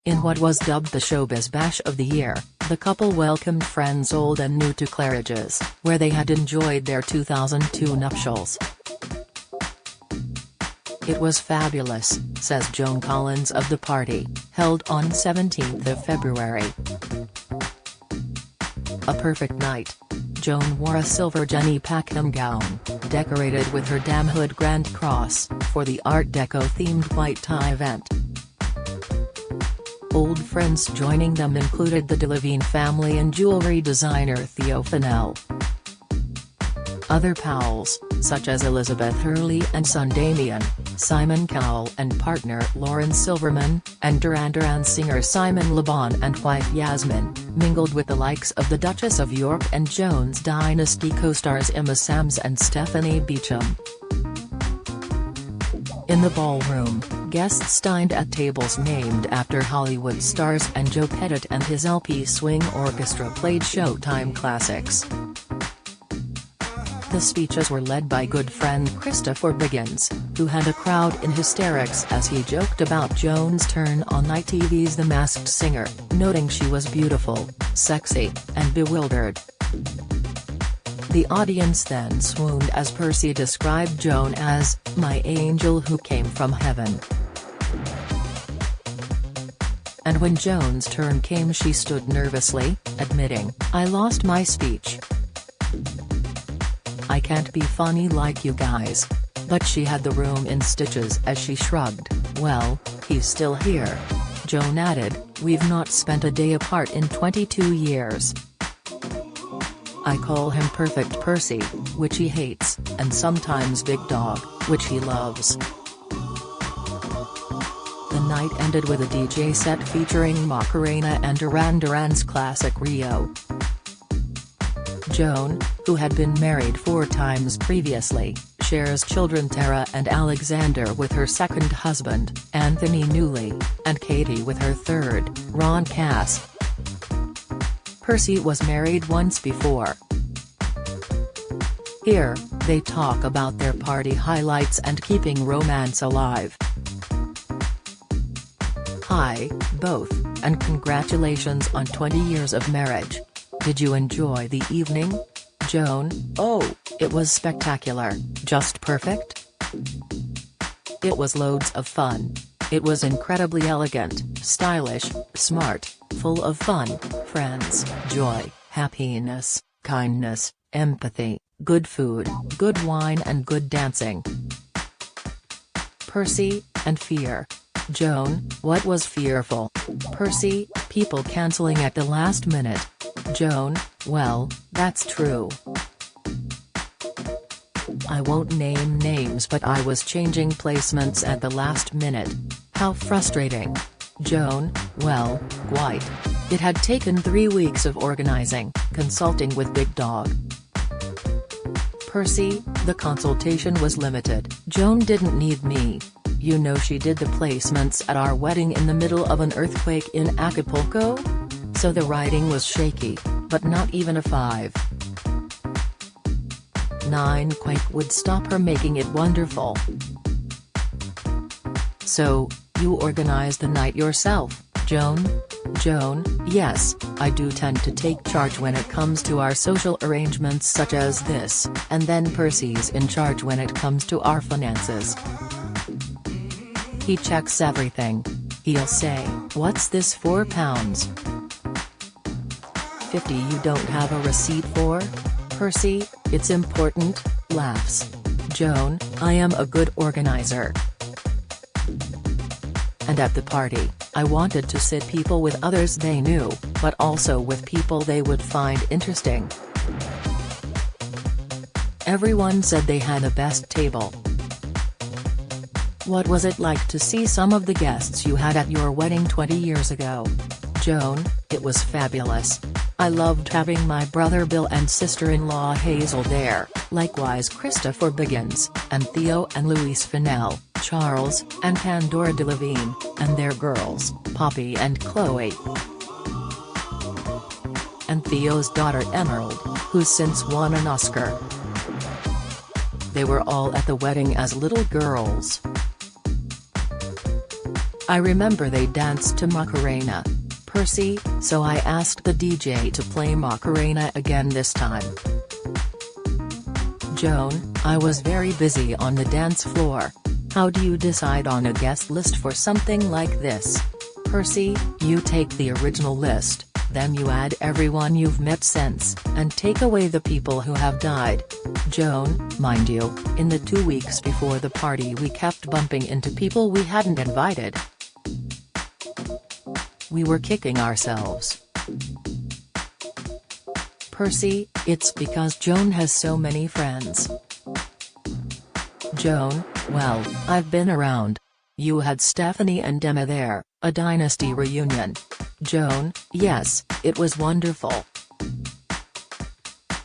In what was dubbed the showbiz bash of the year, the couple welcomed friends old and new to Claridge's, where they had enjoyed their 2002 nuptials. "It was fabulous," says Joan Collins of the party, held on 17th of February. "A perfect night. Joan wore a silver Jenny Packham gown, decorated with her Damhood Grand Cross, for the Art Deco-themed white tie event. Old friends joining them included the Delevingne family and jewelry designer Theo Fennell. Other pals, such as Elizabeth Hurley and son Damien, Simon Cowell and partner Lauren Silverman, and Duran Duran singer Simon Le Bon and wife Yasmin, mingled with the likes of the Duchess of York and Jones Dynasty co-stars Emma Sams and Stephanie Beacham. In the ballroom, guests dined at tables named after Hollywood stars, and Joe Pettit and his LP Swing Orchestra played Showtime classics. The speeches were led by good friend Christopher Biggins, who had a crowd in hysterics as he joked about Joan's turn on ITV's The Masked Singer, noting she was beautiful, sexy, and bewildered. The audience then swooned as Percy described Joan as, "my angel who came from heaven." And when Joan's turn came, she stood nervously, admitting, "I lost my speech. I can't be funny like you guys." But she had the room in stitches as she shrugged, "Well, he's still here." Joan added, "We've not spent a day apart in 22 years. I call him Perfect Percy, which he hates, and sometimes Big Dog, which he loves." The night ended with a DJ set featuring Macarena and Duran Duran's classic Rio. Joan, who had been married 4 times previously, shares children Tara and Alexander with her second husband, Anthony Newley, and Katie with her third, Ron Cass. Percy was married once before. Here, they talk about their party highlights and keeping romance alive. "Hi, both, and congratulations on 20 years of marriage. Did you enjoy the evening?" Joan, "Oh, it was spectacular, just perfect. It was loads of fun. It was incredibly elegant, stylish, smart, full of fun, friends, joy, happiness, kindness, empathy, good food, good wine and good dancing." Percy, and fear. Joan, "What was fearful?" Percy, "People cancelling at the last minute." Joan, "Well, that's true. I won't name names, but I was changing placements at the last minute. How frustrating." Joan, "Well, quite. It had taken 3 weeks of organizing, consulting with Big Dog." Percy, "The consultation was limited. Joan didn't need me. You know, she did the placements at our wedding in the middle of an earthquake in Acapulco? So the writing was shaky, but not even a 5.9 quake would stop her making it wonderful." "So, you organized the night yourself, Joan?" Joan, "Yes, I do tend to take charge when it comes to our social arrangements such as this, and then Percy's in charge when it comes to our finances. He checks everything. He'll say, 'What's this £4? 50 you don't have a receipt for?' Percy, 'It's important,' laughs. Joan, 'I am a good organizer.' And at the party, I wanted to sit people with others they knew, but also with people they would find interesting. Everyone said they had a best table." What was it like to see some of the guests you had at your wedding 20 years ago? Joan, "It was fabulous. I loved having my brother Bill and sister-in-law Hazel there, likewise Christopher Biggins, and Theo and Louise Fennell, Charles, and Pandora Delevingne, and their girls, Poppy and Chloe. And Theo's daughter Emerald, who's since won an Oscar. They were all at the wedding as little girls. I remember they danced to Macarena. Percy, so I asked the DJ to play Macarena again this time. Joan, I was very busy on the dance floor. How do you decide on a guest list for something like this? Percy, you take the original list, then you add everyone you've met since, and take away the people who have died. Joan, mind you, in the 2 weeks before the party we kept bumping into people we hadn't invited. We were kicking ourselves. Percy, it's because Joan has so many friends. Joan, well, I've been around. You had Stephanie and Emma there, a dynasty reunion. Joan, yes, it was wonderful.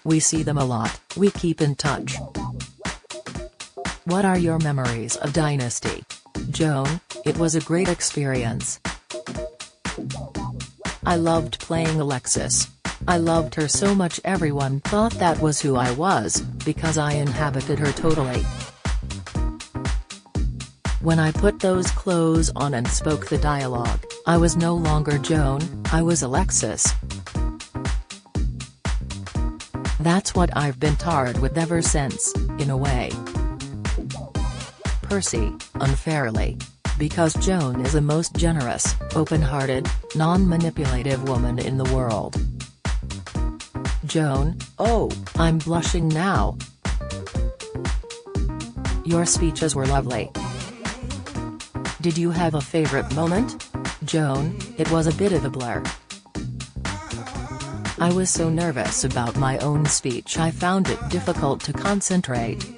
We see them a lot, we keep in touch. What are your memories of Dynasty? Joan, it was a great experience. I loved playing Alexis. I loved her so much everyone thought that was who I was, because I inhabited her totally. When I put those clothes on and spoke the dialogue, I was no longer Joan, I was Alexis. That's what I've been tarred with ever since, in a way. Percy, unfairly. Because Joan is the most generous, open-hearted, non-manipulative woman in the world. Joan, oh, I'm blushing now. Your speeches were lovely. Did you have a favorite moment? Joan, it was a bit of a blur. I was so nervous about my own speech I found it difficult to concentrate.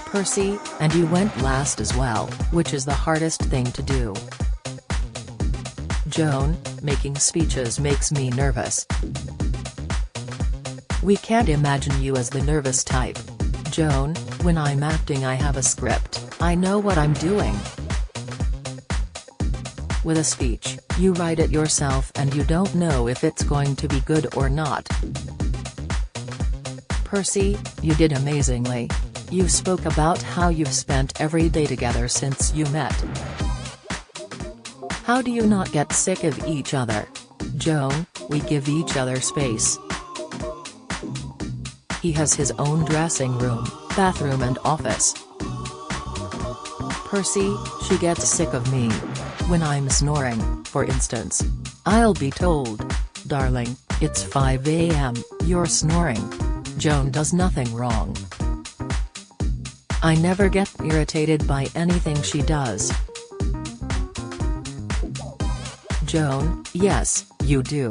Percy, and you went last as well, which is the hardest thing to do. Joan, making speeches makes me nervous. We can't imagine you as the nervous type. Joan, when I'm acting I have a script, I know what I'm doing. With a speech, you write it yourself and you don't know if it's going to be good or not. Percy, you did amazingly. You spoke about how you've spent every day together since you met. How do you not get sick of each other? Joan, we give each other space. He has his own dressing room, bathroom and office. Percy, she gets sick of me. When I'm snoring, for instance. I'll be told, darling, it's 5 a.m., you're snoring. Joan does nothing wrong. I never get irritated by anything she does. Joan, yes, you do.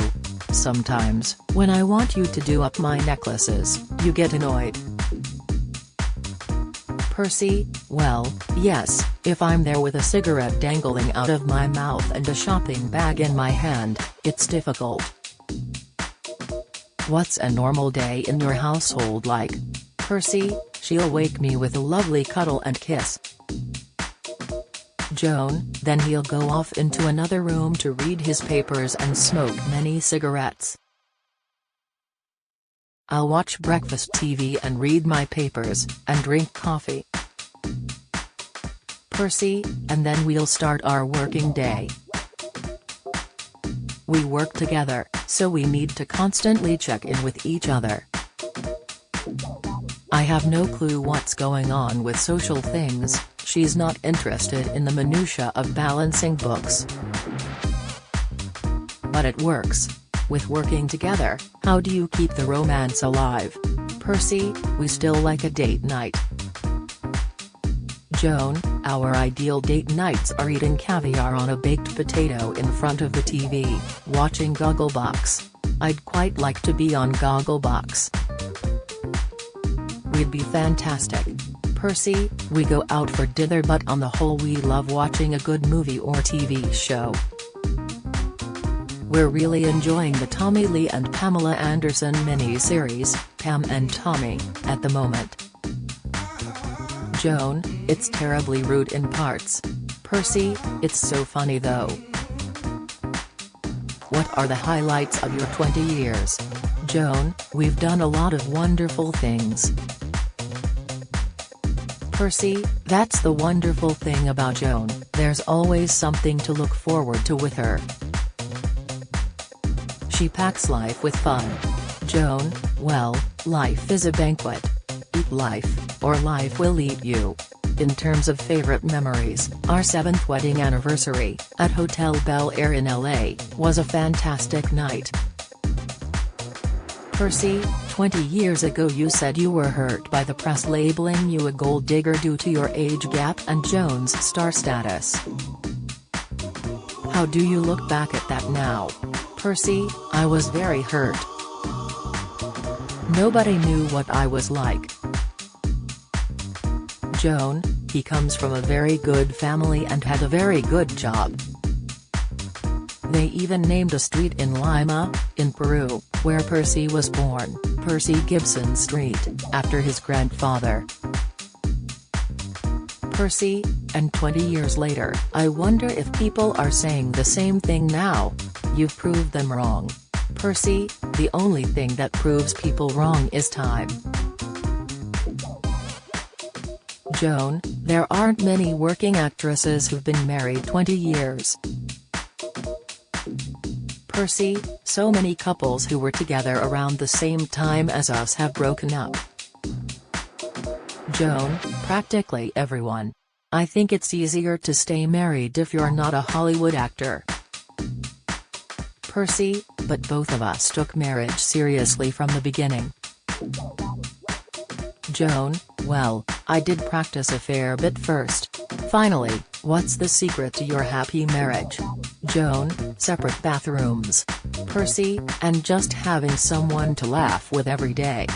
Sometimes, when I want you to do up my necklaces, you get annoyed. Percy, well, yes, if I'm there with a cigarette dangling out of my mouth and a shopping bag in my hand, it's difficult. What's a normal day in your household like? Percy, she'll wake me with a lovely cuddle and kiss. Joan, then he'll go off into another room to read his papers and smoke many cigarettes. I'll watch breakfast TV and read my papers, and drink coffee. Percy, and then we'll start our working day. We work together, so we need to constantly check in with each other. I have no clue what's going on with social things, she's not interested in the minutiae of balancing books. But it works. With working together, how do you keep the romance alive? Percy, we still like a date night. Joan, our ideal date nights are eating caviar on a baked potato in front of the TV, watching Gogglebox. I'd quite like to be on Gogglebox. We'd be fantastic. Percy, we go out for dinner but on the whole we love watching a good movie or TV show. We're really enjoying the Tommy Lee and Pamela Anderson mini-series, Pam and Tommy, at the moment. Joan, it's terribly rude in parts. Percy, it's so funny though. What are the highlights of your 20 years? Joan, we've done a lot of wonderful things. Percy, that's the wonderful thing about Joan. There's always something to look forward to with her. She packs life with fun. Joan, well, life is a banquet. Eat life, or life will eat you. In terms of favorite memories, our 7th wedding anniversary, at Hotel Bel Air in LA, was a fantastic night. Percy, 20 years ago you said you were hurt by the press labeling you a gold digger due to your age gap and Joan's star status. How do you look back at that now? Percy, I was very hurt. Nobody knew what I was like. Joan, he comes from a very good family and had a very good job. They even named a street in Lima, in Peru, where Percy was born, Percy Gibson Street, after his grandfather. Percy, and 20 years later, I wonder if people are saying the same thing now. You've proved them wrong. Percy, the only thing that proves people wrong is time. Joan, there aren't many working actresses who've been married 20 years. Percy, so many couples who were together around the same time as us have broken up. Joan, practically everyone. I think it's easier to stay married if you're not a Hollywood actor. Percy, but both of us took marriage seriously from the beginning. Joan, well, I did practice a fair bit first. Finally, what's the secret to your happy marriage? Joan, separate bathrooms. Percy, and just having someone to laugh with every day.